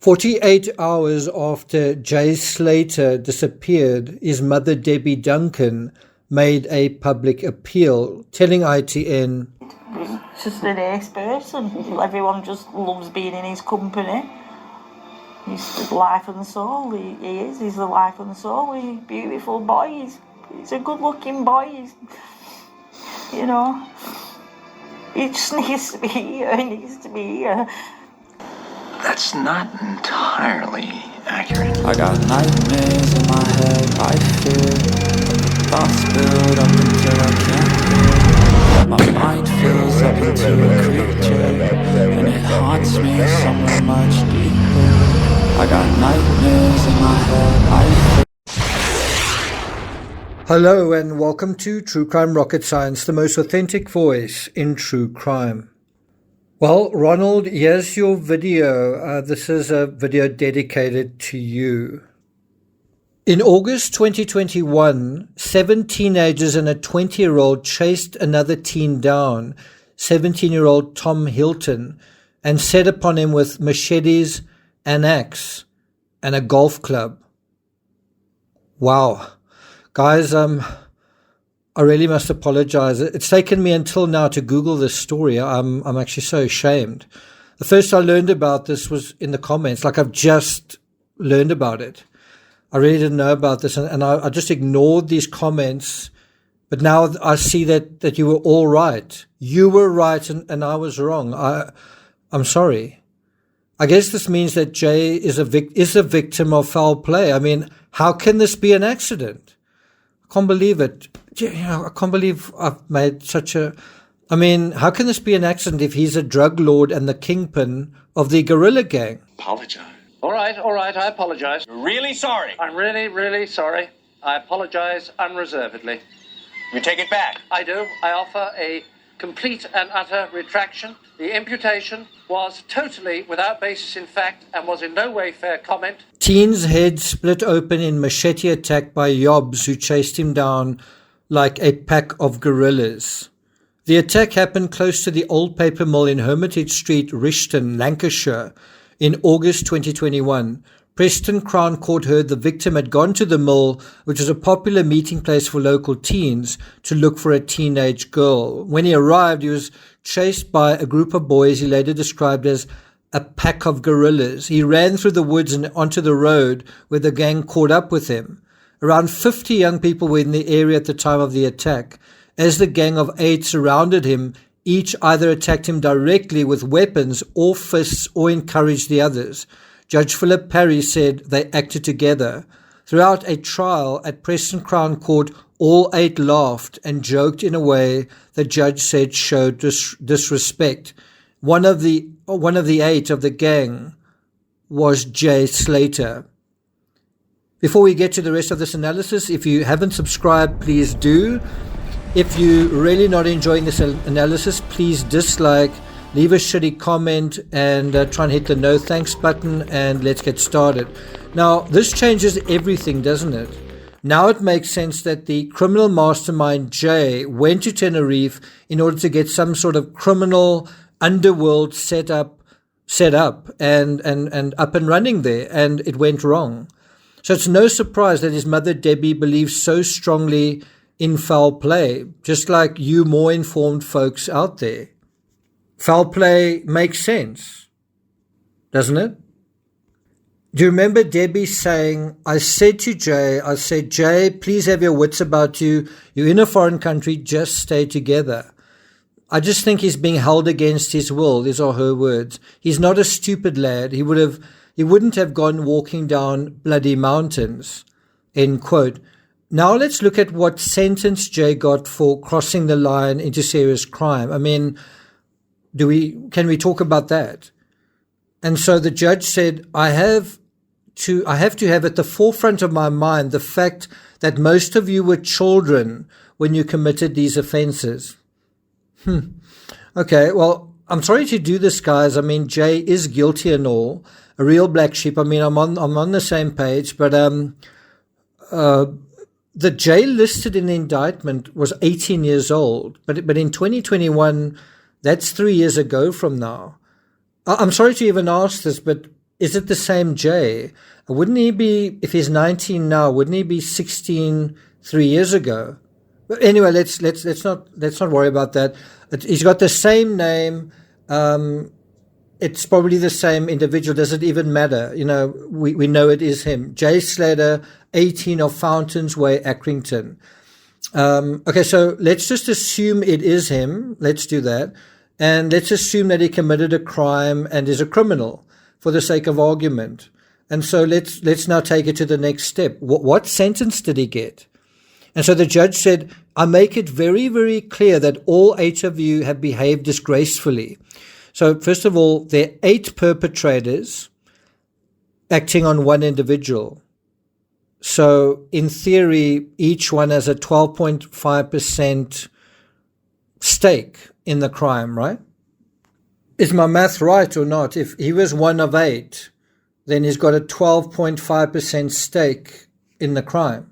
48 hours after Jay Slater disappeared, his mother Debbie Duncan made a public appeal, telling ITN, "He's just a nice person. Everyone just loves being in his company. He's the life and soul. He is. He's the life and soul. He's a beautiful boy. He's a good-looking boy. He just needs to be here. He needs to be here." That's not entirely accurate. I got nightmares in my head, I fear thoughts build up until I can't hear. My mind fills up into a creature, and it haunts me somewhere much deeper. I got nightmares in my head, I fear. Hello and welcome to True Crime Rocket Science, the most authentic voice in true crime. Well, Ronald, here's your video. This is a video dedicated to you. In August 2021, 7 teenagers and a 20-year-old chased another teen down, 17-year-old Tom Hilton, and set upon him with machetes, an axe, and a golf club. Wow. Guys, I really must apologize. It's taken me until now to Google this story. I'm actually so ashamed. The first I learned about this was in the comments, like I've just learned about it. I really didn't know about this, and I just ignored these comments. But now I see that you were all right. You were right, and I was wrong. I'm sorry. I guess this means that Jay is a victim of foul play. I mean, how can this be an accident? I can't believe it. I can't believe I've made such a... I mean, how can this be an accident if he's a drug lord and the kingpin of the guerrilla gang? Apologize. All right, I apologize. Really sorry. I'm really sorry. I apologize unreservedly. You take it back. I do. I offer a complete and utter retraction. The imputation was totally without basis in fact and was in no way fair comment. Teen's head split open in machete attack by yobs who chased him down like a pack of gorillas. The attack happened close to the old paper mill in Hermitage Street, Rishton, Lancashire, in August 2021. Preston Crown Court heard the victim had gone to the mill, which is a popular meeting place for local teens, to look for a teenage girl. When he arrived, he was chased by a group of boys he later described as a pack of gorillas. He ran through the woods and onto the road where the gang caught up with him. Around 50 young people were in the area at the time of the attack. As the gang of 8 surrounded him, each either attacked him directly with weapons or fists or encouraged the others. Judge Philip Parry said they acted together. Throughout a trial at Preston Crown Court, all 8 laughed and joked in a way the judge said showed disrespect. One of the 8 of the gang was Jay Slater. Before we get to the rest of this analysis, if you haven't subscribed, please do. If you're really not enjoying this analysis, please dislike, leave a shitty comment, and try and hit the no thanks button, and let's get started. Now, this changes everything, doesn't it? Now it makes sense that the criminal mastermind Jay went to Tenerife in order to get some sort of criminal underworld set up and up and running there, and it went wrong. So it's no surprise that his mother Debbie believes so strongly in foul play, just like you more informed folks out there. Foul play makes sense, doesn't it? Do you remember Debbie saying, I said, Jay, please have your wits about you. You're in a foreign country, just stay together. I just think he's being held against his will. These are her words. He's not a stupid lad. He wouldn't have gone walking down bloody mountains, end quote. Now let's look at what sentence Jay got for crossing the line into serious crime. I mean, can we talk about that? And so the judge said, I have to have at the forefront of my mind the fact that most of you were children when you committed these offenses. Okay, well, I'm sorry to do this, guys. I mean, Jay is guilty and all, a real black sheep. I mean, I'm on the same page, but the Jay listed in the indictment was 18 years old, but in 2021, that's 3 years ago from now. I'm sorry to even ask this, but is it the same Jay? Wouldn't he be, if he's 19 now, wouldn't he be 16 3 years ago? But anyway, let's not worry about that. He's got the same name. It's probably the same individual. Does it even matter? You know, we know it is him. Jay Slater, 18 of Fountains Way, Accrington. Okay, so let's just assume it is him. Let's do that. And let's assume that he committed a crime and is a criminal for the sake of argument. And so let's now take it to the next step. What sentence did he get? And so the judge said, I make it very, very clear that all 8 of you have behaved disgracefully. So first of all, there are 8 perpetrators acting on one individual. So in theory, each one has a 12.5% stake in the crime, right? Is my math right or not? If he was one of 8, then he's got a 12.5% stake in the crime.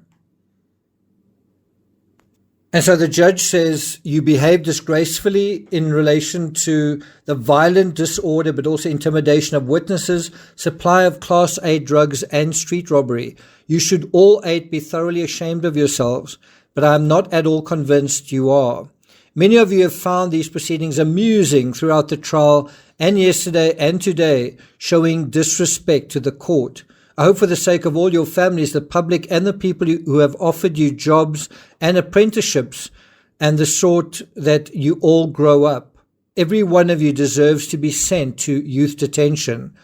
And so the judge says you behave disgracefully in relation to the violent disorder, but also intimidation of witnesses, supply of Class A drugs, and street robbery. You should all 8 be thoroughly ashamed of yourselves, but I am not at all convinced you are. Many of you have found these proceedings amusing throughout the trial and yesterday and today, showing disrespect to the court. I hope for the sake of all your families, the public, and the people who have offered you jobs and apprenticeships and the sort that you all grow up. Every one of you deserves to be sent to youth detention.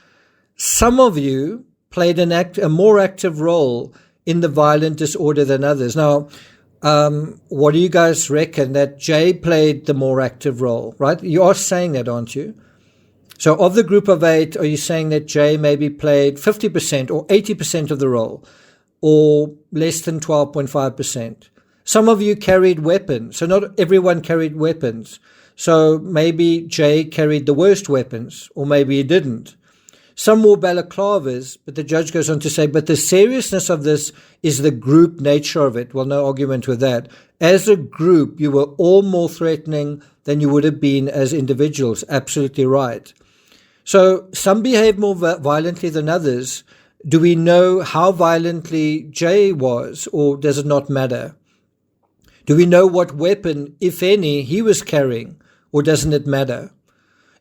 Some of you played a more active role in the violent disorder than others. Now, what do you guys reckon? That Jay played the more active role, right? You are saying that, aren't you? So of the group of 8, are you saying that Jay maybe played 50% or 80% of the role, or less than 12.5%? Some of you carried weapons. So not everyone carried weapons. So maybe Jay carried the worst weapons, or maybe he didn't. Some wore balaclavas, but the judge goes on to say, but the seriousness of this is the group nature of it. Well, no argument with that. As a group, you were all more threatening than you would have been as individuals. Absolutely right. So some behave more violently than others. Do we know how violently Jay was, or does it not matter? Do we know what weapon, if any, he was carrying, or doesn't it matter?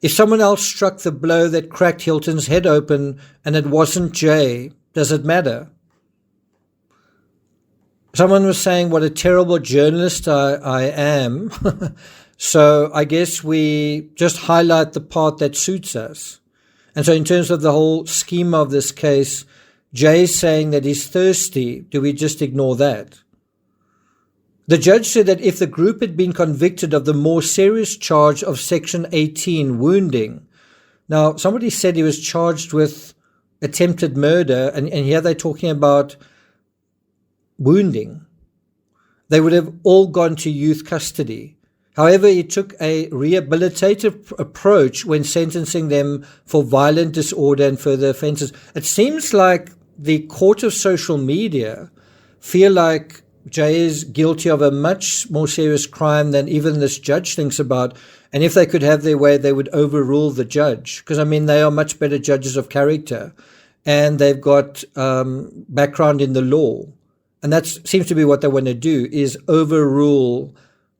If someone else struck the blow that cracked Hilton's head open and it wasn't Jay, does it matter? Someone was saying what a terrible journalist I am. So I guess we just highlight the part that suits us. And so in terms of the whole scheme of this case, Jay's saying that he's thirsty. Do we just ignore that? The judge said that if the group had been convicted of the more serious charge of Section 18, wounding. Now, somebody said he was charged with attempted murder, and here they're talking about wounding. They would have all gone to youth custody. However, he took a rehabilitative approach when sentencing them for violent disorder and further offences. It seems like the court of social media feel like Jay is guilty of a much more serious crime than even this judge thinks about. And if they could have their way, they would overrule the judge. Because, I mean, they are much better judges of character. And they've got background in the law. And that seems to be what they want to do, is overrule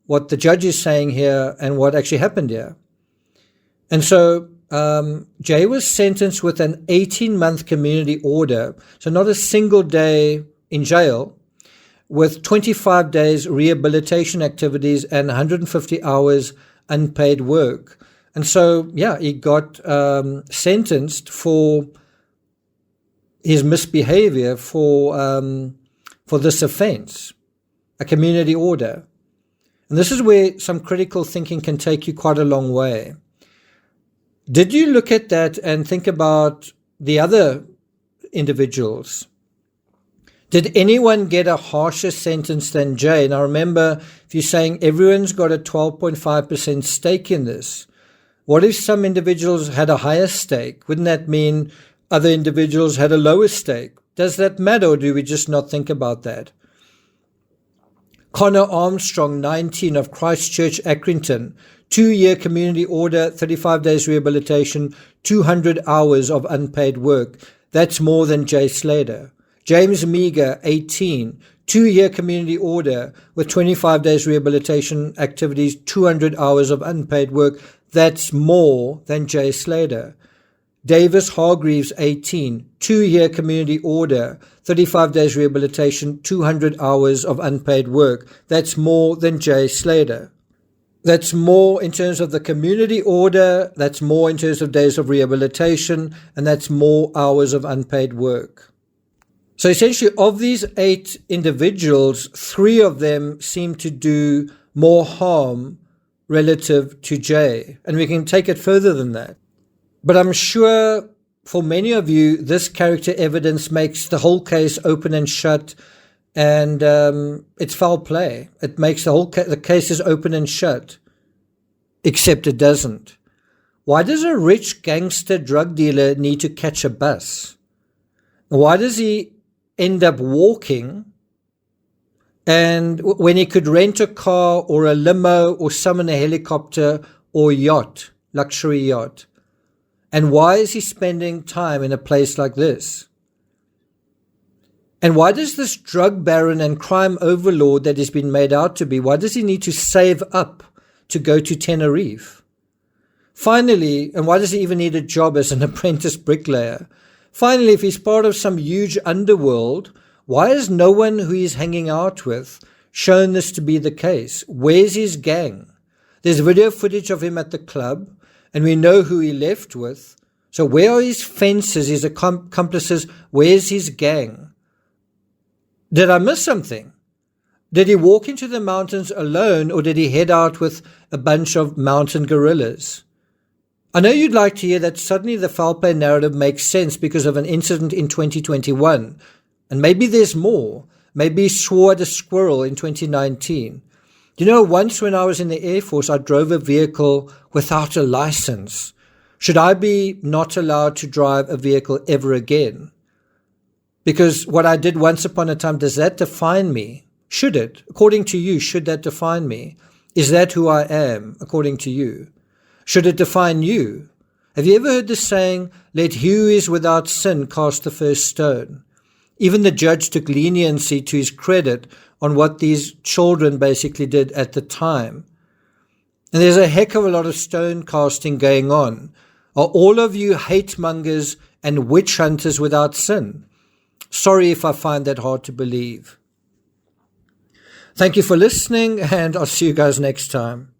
what the judge is saying here and what actually happened here. And so Jay was sentenced with an 18-month community order, so not a single day in jail, with 25 days rehabilitation activities and 150 hours unpaid work. And so, yeah, he got sentenced for his misbehavior for this offense, a community order. And this is where some critical thinking can take you quite a long way. Did you look at that and think about the other individuals? Did anyone get a harsher sentence than Jay? Now remember, if you're saying everyone's got a 12.5% stake in this, what if some individuals had a higher stake? Wouldn't that mean other individuals had a lower stake? Does that matter, or do we just not think about that? Connor Armstrong, 19, of Christchurch, Accrington, 2-year community order, 35 days rehabilitation, 200 hours of unpaid work. That's more than Jay Slater. James Meager, 18, 2-year community order with 25 days rehabilitation activities, 200 hours of unpaid work. That's more than Jay Slater. Davis Hargreaves, 18, 2-year community order, 35 days rehabilitation, 200 hours of unpaid work. That's more than Jay Slater. That's more in terms of the community order, that's more in terms of days of rehabilitation, and that's more hours of unpaid work. So essentially, of these 8 individuals, 3 of them seem to do more harm relative to Jay. And we can take it further than that. But I'm sure for many of you, this character evidence makes the whole case open and shut, and it's foul play. It makes the case is open and shut, except it doesn't. Why does a rich gangster drug dealer need to catch a bus? Why does he end up walking, and when he could rent a car or a limo or summon a helicopter or yacht, luxury yacht? And why is he spending time in a place like this? And why does this drug baron and crime overlord that he's been made out to be, why does he need to save up to go to Tenerife? Finally, and why does he even need a job as an apprentice bricklayer? Finally, if he's part of some huge underworld, why has no one who he's hanging out with shown this to be the case? Where's his gang? There's video footage of him at the club, and we know who he left with. So where are his fences, his accomplices? Where's his gang? Did I miss something? Did he walk into the mountains alone, or did he head out with a bunch of mountain gorillas? I know you'd like to hear that suddenly the foul play narrative makes sense because of an incident in 2021. And maybe there's more. Maybe he swore at a squirrel in 2019. You know, once when I was in the Air Force, I drove a vehicle without a license. Should I be not allowed to drive a vehicle ever again? Because what I did once upon a time, does that define me? Should it? According to you, should that define me? Is that who I am, according to you? Should it define you? Have you ever heard the saying, let he who is without sin cast the first stone? Even the judge took leniency to his credit on what these children basically did at the time. And there's a heck of a lot of stone casting going on. Are all of you hate mongers and witch hunters without sin? Sorry if I find that hard to believe. Thank you for listening, and I'll see you guys next time.